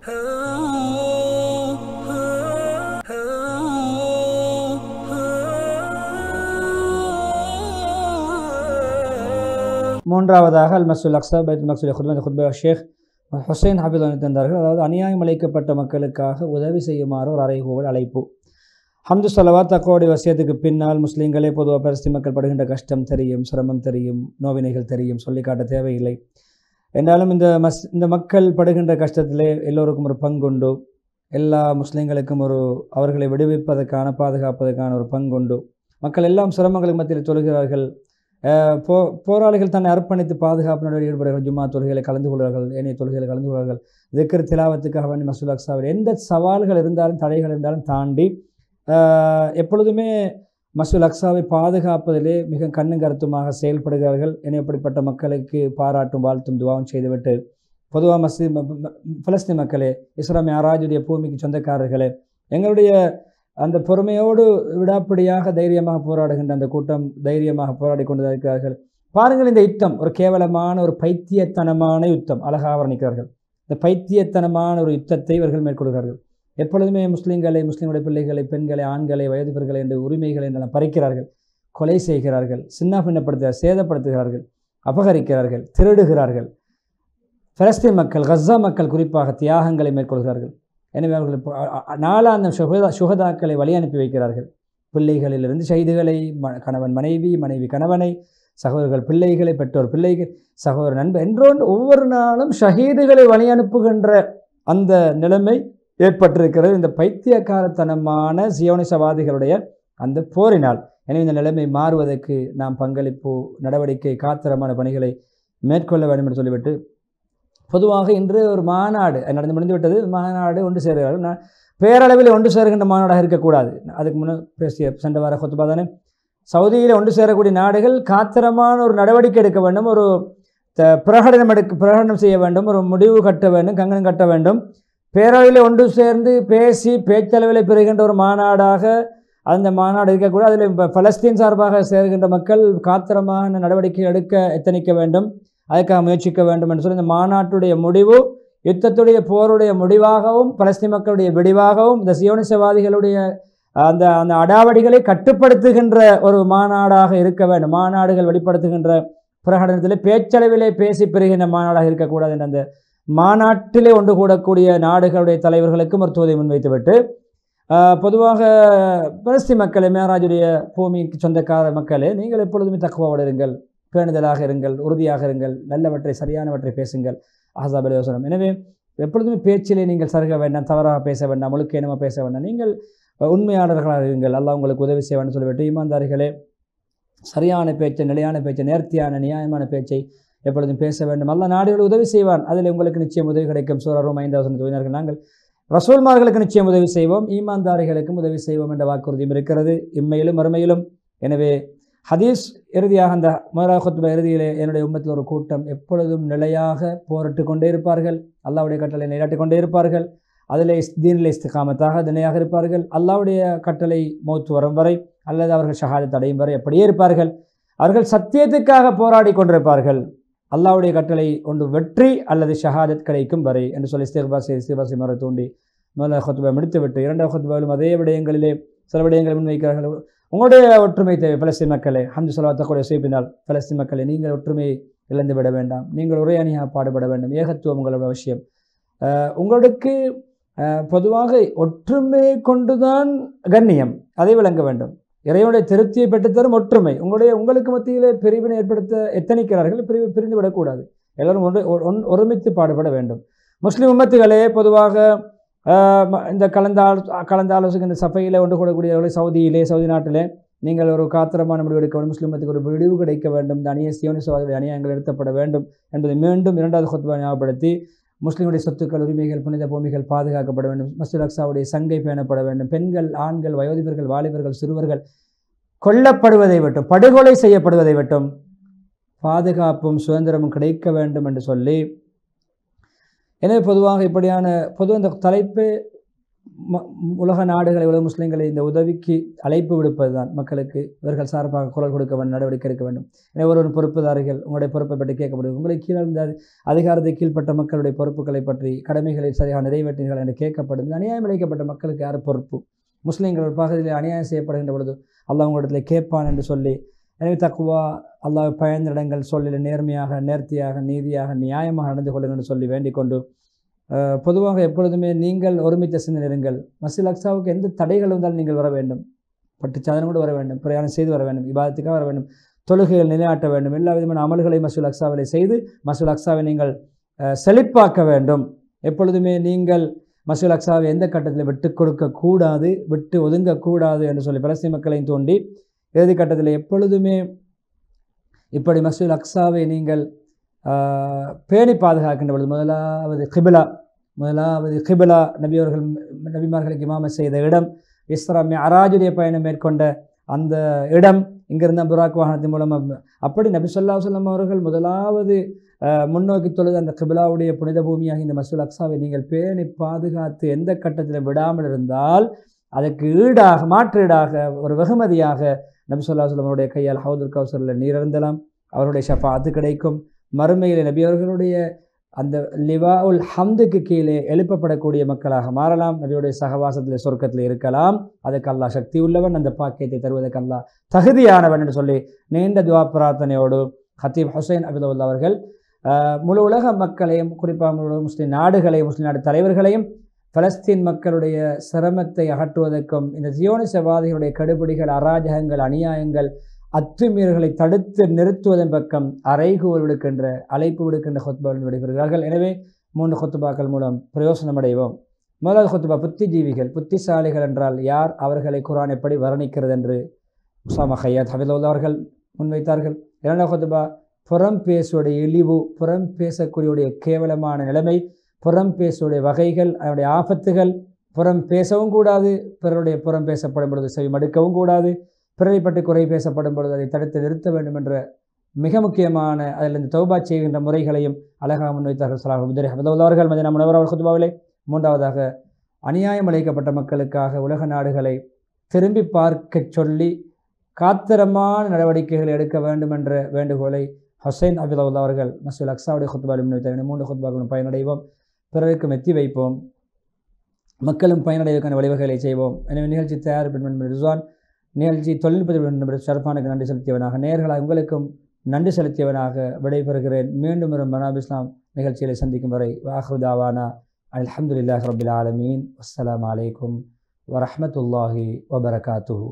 மூன்றாவதாக அல் மஸ்ஜிதுல் அக்ஸா பைத்துல் மக்ஸூத் குத்பா ஷேக் ஹுசைன் ஹபீதுல்லாஹி தந்தார்கள். அதாவது அநியாயம் இழைக்கப்பட்ட மக்களுக்காக உதவி செய்யுமாறு ஒரு அறைகூவல் அழைப்பு. ஹம்து ஸலவாத் தக்வாவுடைய வசியத்துக்கு பின்னால் முஸ்லீம்களே பொதுவாக பலஸ்தீன் மக்கள் படுகின்ற கஷ்டம் தெரியும், சிரமம் தெரியும், நோவினைகள் தெரியும், சொல்லிக்காட்ட தேவையில்லை. என்றாலும் இந்த மக்கள் படுகின்ற கஷ்டத்திலே எல்லோருக்கும் ஒரு பங்குண்டு. எல்லா முஸ்லீம்களுக்கும் அவர்களை விடுவிப்பதற்கான பாதுகாப்பதற்கான ஒரு பங்குண்டு. மக்கள் எல்லாம் சிரமங்களுக்கு மத்தியில் தொழுகிறார்கள். போராளிகள் தன்னை அர்ப்பணித்து பாதுகாப்பு நடவடிக்கை ஈடுபடுகிறார்கள். ஜும்மா தொழுகைகளை கலந்து கொள்கிறார்கள், ஏனைய தொழுகைகளை கலந்து கொள்கிறார்கள். திக்ர் திலாவத்துக்காக வேண்டி மஸ்ஜிதுல் அக்ஸாவில் எந்த சவால்கள் இருந்தாலும் தடைகள் இருந்தாலும் தாண்டி எப்பொழுதுமே மஸ்ஜிதுல் அக்ஸாவை பாதுகாப்பதிலே மிக கண்ணும் கருத்துமாக செயல்படுகிறார்கள். அப்படிப்பட்ட மக்களுக்கு பாராட்டும் வாழ்த்தும் துவாவும் செய்துவிட்டு பொதுவாக பலஸ்தீன் மக்களே, இஸ்ரா மிஅராஜுடைய பூமிக்கு சொந்தக்காரர்களே, எங்களுடைய அந்த பொறுமையோடு விடாப்பிடியாக தைரியமாக போராடுகின்ற அந்த கூட்டம் தைரியமாக போராடி கொண்டு இருக்கிறார்கள். பாருங்கள், இந்த யுத்தம் ஒரு கேவலமான ஒரு பைத்தியத்தனமான யுத்தம். அழகாக வர்ணிக்கிறார்கள். இந்த பைத்தியத்தனமான ஒரு யுத்தத்தை இவர்கள் மேற்கொள்கிறார்கள். எப்பொழுதுமே முஸ்லீம்களுடைய பிள்ளைகளை, பெண்களை, ஆண்களை, வயதுபர்களை என்ற உரிமைகளை என்றெல்லாம் பறிக்கிறார்கள், கொலை செய்கிறார்கள், சின்ன பின்னப்படுத்துகிறார்கள், சேதப்படுத்துகிறார்கள், அபகரிக்கிறார்கள், திருடுகிறார்கள். பலஸ்தீன் மக்கள், கஸா மக்கள் குறிப்பாக தியாகங்களை மேற்கொள்கிறார்கள். எனவே அவர்கள் நாளாந்தம் சுகதாக்களை வழி அனுப்பி வைக்கிறார்கள். பிள்ளைகளிலிருந்து ஷஹீதுகளை, கணவன் மனைவி, மனைவி கணவனை, சகோதரர்கள் பிள்ளைகளை, பெற்றோர் பிள்ளைகள், சகோதர நண்பர் என்றொன்று ஒவ்வொரு நாளும் ஷஹீதுகளை வழி அனுப்புகின்ற அந்த நிலைமை ஏற்பட்டிருக்கிறது இந்த பைத்தியக்காரத்தனமான சியோனிசவாதிகளுடைய அந்த போரினால். எனவே இந்த நிலைமை மாறுவதற்கு நாம் பங்களிப்பு, நடவடிக்கை, காத்திரமான பணிகளை மேற்கொள்ள வேண்டும் என்று சொல்லிவிட்டு பொதுவாக இன்று ஒரு மாநாடு நடந்து முடிந்துவிட்டது. மாநாடு ஒன்று சேருகிறார்கள். பேரளவில் ஒன்று சேருகின்ற மாநாடாக இருக்கக்கூடாது. அதுக்கு முன்னே பேசிய சென்ற வார கொத்துபா தானே, சவுதியில் ஒன்று சேரக்கூடிய நாடுகள் காத்திரமான ஒரு நடவடிக்கை எடுக்க வேண்டும், ஒரு பிரகடனம் செய்ய வேண்டும், ஒரு முடிவு கட்ட வேண்டும், கங்கணம் கட்ட வேண்டும். பேரளவில் ஒன்று சேர்ந்து பேசி பேச்சளவில் பெறுகின்ற ஒரு மாநாடாக அந்த மாநாடு இருக்கக்கூடாது. அதில் இப்போ பலஸ்தீன் சார்பாக சேர்கின்ற மக்கள் காத்திரமான நடவடிக்கை எடுக்க எத்தனிக்க வேண்டும், அதுக்காக முயற்சிக்க வேண்டும் என்று சொல்லி இந்த மாநாட்டுடைய முடிவு யுத்தத்துடைய போருடைய முடிவாகவும் பலஸ்தீன் மக்களுடைய விடிவாகவும் இந்த சியோனிசவாதிகளுடைய அந்த அந்த அடாவடிகளை கட்டுப்படுத்துகின்ற ஒரு மாநாடாக இருக்க வேண்டும். மாநாடுகள் வெளிப்படுத்துகின்ற பிரகடனத்திலே பேச்சளவிலே பேசி பெறுகின்ற மாநாடாக இருக்கக்கூடாது என்ற அந்த மாநாட்டிலே ஒன்று கூடக்கூடிய நாடுகளுடைய தலைவர்களுக்கும் ஒரு தூதை முன்வைத்துவிட்டு பொதுவாக பலஸ்தீன் மக்களே, மேராஜுடைய பூமிக்கு சொந்தக்கார மக்களே, நீங்கள் எப்பொழுதுமே தக்வாவோடு இருங்கள், பேணுதலாக இருங்கள், உறுதியாக இருங்கள், நல்லவற்றை சரியானவற்றை பேசுங்கள். அஹ்ஸாப் யோசனம். எனவே எப்பொழுதுமே பேச்சிலே நீங்கள் சருக வேண்டாம், தவறாக பேச வேண்டாம், முழுக்கேனமாக பேச வேண்டாம், நீங்கள் உண்மையாளர்களாக இருங்கள், அல்லாஹ் உங்களுக்கு உதவி செய்ய வேண்டும் சொல்லிவிட்டு ஈமான்தாரிகளே, சரியான பேச்சை, நிலையான பேச்சை, நேர்த்தியான நியாயமான பேச்சை எப்பொழுதும் பேச வேண்டும். அல்லாஹ் நாடுகள் உதவி செய்வான், அதில் உங்களுக்கு நிச்சயம் உதவி கிடைக்கும். சூரா ரூம் 5 நாங்கள் ரசூல்மார்களுக்கு நிச்சயம் உதவி செய்வோம், ஈமான்தாரிகளுக்கும் உதவி செய்வோம் என்ற வாக்குறுதியும் இருக்கிறது இம்மையிலும் மறுமையிலும். எனவே ஹதீஸ் இறுதியாக அந்த முதலாவது குத்பா இறுதியிலே, என்னுடைய உம்மத்தில் ஒரு கூட்டம் எப்பொழுதும் நிலையாக போரிட்டு கொண்டே இருப்பார்கள், அல்லாஹ்வுடைய கட்டளை நிலையாட்டி கொண்டே இருப்பார்கள், அதிலே தீனிலே இஸ்திகாமத்தாக நிலையாக இருப்பார்கள், அல்லாஹ்வுடைய கட்டளை மௌத் வரும் வரை அல்லது அவர்கள் ஷஹாதத் அடையும் வரை அப்படியே இருப்பார்கள். அவர்கள் சத்தியத்துக்காக போராடி கொண்டிருப்பார்கள், அல்லாஹ்வுடைய கட்டளை ஒன்று வெற்றி அல்லது ஷஹாதத் கிடைக்கும் வரை என்று சொல்லி இஸ்திக்பார் மறை தூண்டி முதல் குத்பா முடித்துவிட்டு இரண்டாவது குத்பாவிலும் அதே விடயங்களிலே சில விடயங்களை முன்வைக்கிறார்கள். உங்களுடைய ஒற்றுமை தேவை பலஸ்தீன் மக்களே. ஹம்து ஸலவாத் தக்வாவுடைய செய்ப்பினால் பலஸ்தீன் மக்களே, நீங்கள் ஒற்றுமையை இழந்து விட வேண்டாம், நீங்கள் ஒரே அணியாக பாடுபட வேண்டும், ஏகத்துவம் உங்களோட அவசியம். உங்களுக்கு பொதுவாக ஒற்றுமை கொண்டுதான் கண்ணியம், அதை விளங்க வேண்டும். இறைவனுடைய திருப்தியை பெற்றுத்தரும் ஒற்றுமை. உங்களுக்கு மத்தியிலே பிரிவினை ஏற்படுத்த எத்தனிக்கிறார்கள், பிரிந்து விடக்கூடாது, எல்லோரும் ஒருமித்து பாடுபட வேண்டும். முஸ்லீம் உம்மத்துகளே, பொதுவாக இந்த கலந்து ஆலோசிக்கின்ற சபையில் ஒன்று கூடக்கூடியவர்களை சவுதி நாட்டிலே நீங்கள் ஒரு காத்திரமான முடிவு எடுக்க வேண்டும், முஸ்லீம் மத்திக்கு ஒரு முடிவு கிடைக்க வேண்டும், இந்த சியோனிசவாதிகளுடைய அநியாயங்கள் நிறுத்தப்பட வேண்டும் என்பதை மீண்டும் இரண்டாவது குத்பா ஞாபகப்படுத்தி, முஸ்லீமுடைய சொத்துக்கள், உரிமைகள், புனித பூமிகள் பாதுகாக்கப்பட வேண்டும், மஸ்ஜித் அக்ஸாவுடைய சங்கை பேணப்பட வேண்டும், பெண்கள், ஆண்கள், வயோதிபர்கள், வாலிபர்கள், சிறுவர்கள் கொல்லப்படுவதை விட்டும், படுகொலை செய்யப்படுவதை விட்டும் பாதுகாப்பும் சுதந்திரமும் கிடைக்க வேண்டும் என்று சொல்லி, எனவே பொதுவாக இந்த தலைப்பு உலக நாடுகளை உலக முஸ்லீம்களை இந்த உதவிக்கு அழைப்பு விடுப்பது தான். மக்களுக்கு இவர்கள் சார்பாக குரல் கொடுக்க வேண்டும், நடவடிக்கை எடுக்க வேண்டும். எனவே ஒரு பொறுப்புதாரிகள் உங்களுடைய பொறுப்பை பற்றி கேட்கப்படுது. உங்களுக்கு கீழே இருந்த அதிகாரத்தை கீழ்ப்பட்ட மக்களுடைய பொறுப்புகளை பற்றி கடமைகளை சரியாக நிறைவேற்றீர்கள் என்று கேட்கப்படும். அநியாயம் இழைக்கப்பட்ட மக்களுக்கு யார் பொறுப்பு? முஸ்லீம்கள் ஒரு பகுதியில் அநியாயம் செய்யப்படுகின்ற பொழுது அல்லாஹ் உங்களிடத்தில் கேட்பான் என்று சொல்லி, எனவே தக்குவா அல்லாஹ் பயந்த இடங்கள் சொல்லில் நேர்மையாக, நேர்த்தியாக, நீதியாக, நியாயமாக நடந்து கொள்ளுங்கள் என்று சொல்லி வேண்டிக் கொண்டு, பொதுவாக எப்பொழுதுமே நீங்கள் ஒருமித்த சிந்தனை இருங்கள். மஸ்ஜித் அக்ஸாவுக்கு எந்த தடைகள் வந்தாலும் நீங்கள் வர வேண்டும். பட்டு சாதனோடு வர வேண்டும், பிரயாணம் செய்து வர வேண்டும், இபாதத்துக்காக வர வேண்டும், தொழுகைகள் நிலையாட்ட வேண்டும், எல்லா விதமான அமல்களை மஸ்ஜித் அக்ஸாவிலே செய்து மஸ்ஜித் அக்ஸாவை நீங்கள் செழிப்பாக்க வேண்டும். எப்பொழுதுமே நீங்கள் மஸ்ஜித் அக்ஸாவை எந்த கட்டத்தில் விட்டு கொடுக்கக்கூடாது, விட்டு ஒதுங்கக்கூடாது என்று சொல்லி பலஸ்தீன் மக்களையும் தோண்டி இறுதி கட்டத்தில் எப்பொழுதுமே இப்படி மஸ்ஜித் அக்ஸாவை நீங்கள் பேணி பாதுகாக்கின்ற பொழுது முதலாவது கிபிலா நபிமார்களுக்கு இமாமத் செய்த இடம், இஸ்ரா மிஅராஜுடைய பயணம் மேற்கொண்ட அந்த இடம், இங்கிருந்த புராக் வாகனத்தின் மூலம் அப்படி நபி ஸல்லல்லாஹு அலைஹி வஸல்லம் அவர்கள் முதலாவது முன்னோக்கி தொழுது அந்த கிபிலாவுடைய புனித பூமியாக இந்த மஸ்ஜித் அக்ஸாவை நீங்கள் பேணி பாதுகாத்து எந்த கட்டத்தில் விடாமல் இருந்தால் அதற்கு மாற்று ஈடாக ஒரு வெகுமதியாக நபி ஸல்லல்லாஹு அலைஹி வஸல்லம் அவருடைய கையால் ஹவுதுல் கௌசரில் நீர் அருந்தலாம், அவருடைய ஷஃபாஅத்து கிடைக்கும். மறுமையில் நபி அவர்களுடைய அந்த லிவாஉல் ஹம்துக்கு கீழே எழுப்பப்படக்கூடிய மக்களாக மாறலாம். நபியுடைய சகவாசத்தில் சொர்க்கத்தில் இருக்கலாம். அதுக்கு அல்லாஹ் சக்தி உள்ளவன், அந்த பாக்கியத்தை தருவதற்கு அல்லாஹ் தகுதியானவன் என்று சொல்லி நீண்ட துஆ பிரார்த்தனையோடு ஹத்தீப் ஹுசைன் அபிதுல்லா அவர்கள் முழு உலக மக்களையும், குறிப்பாக முழு முஸ்லீம் நாடுகளையும், முஸ்லீம் நாடு தலைவர்களையும் பலஸ்தீன் மக்களுடைய சிரமத்தை அகற்றுவதற்கும் இந்த ஜியோனிசவாதிகளுடைய கடுபிடிகள், அராஜகங்கள், அநியாயங்கள், அத்துமீறல்களை தடுத்து நிறுத்துவதன் பக்கம் அறைகூவல் விடுக்கின்ற அழைப்பு விடுக்கின்ற ஹுத்பாவில் விடைபெறுகிறார்கள். எனவே 3 ஹுத்பாக்கள் மூலம் பிரயோசனம் அடைவோம். முதலாவது ஹுத்பா புத்திஜீவிகள், புத்திசாலிகள் என்றால் யார், அவர்களை குர்ஆன் எப்படி வர்ணிக்கிறது என்று உஸாமா ஹையாத் ஹஃபிதுல்லாஹ் அவர்கள் முன்வைத்தார்கள். இரண்டாவது ஹுத்பா புறம் பேசுடைய இழிவு, புறம் பேசக்கூடியவுடைய கேவலமான நிலைமை, புறம் பேசுடைய வகைகள், அதனுடைய ஆபத்துகள், புறம் பேசவும் கூடாது, பிறருடைய புறம் பேசப்படும் பொழுது செவி மடுக்கவும் கூடாது, பிறரை பற்றி குறை பேசப்படும் பொழுது அதை தடுத்து நிறுத்த வேண்டும் என்ற மிக முக்கியமான அதிலிருந்து தௌபா செய்கின்ற முறைகளையும் அழகாக முன்வைத்தார்கள் ஸல்லல்லாஹு அலைஹி வஸல்லம் அவர்கள் மதீனா முனவ்வரா ஹுத்பாவிலே. மூன்றாவதாக அநியாயம் இழைக்கப்பட்ட மக்களுக்காக உலக நாடுகளை திரும்பி பார்க்க சொல்லி காத்திரமான நடவடிக்கைகள் எடுக்க வேண்டும் என்ற வேண்டுகோளை ஹுசைன் அபிதுல்லா அவர்கள் மஸ்ஜித் அக்ஸாவுடைய ஹுத்பாவில் முன்வைத்தார்கள். 3 ஹுத்பாக்களும் பயனடைவோம், பிறருக்கு மெத்தி வைப்போம், மக்களும் பயனடைவதற்கான வழிவகைகளை செய்வோம். எனவே நிகழ்ச்சி தயாரிப்பு ரிஸ்வான், நிகழ்ச்சி தொழில்நுட்பத்தில் ஷரஃபானுக்கு நன்றி செலுத்தியவனாக, நேயர்களாக உங்களுக்கும் நன்றி செலுத்தியவனாக விடைபெறுகிறேன். மீண்டும் ஒரு மனாப் இஸ்லாம் நிகழ்ச்சிகளை சந்திக்கும் வரை வாஹிரு தாவானா அல்ஹம்துலில்லாஹி ரப்பில் ஆலமீன். அஸ்ஸலாமு அலைக்கும் வரஹ்மத்துல்லாஹி வபரகாத்துஹு.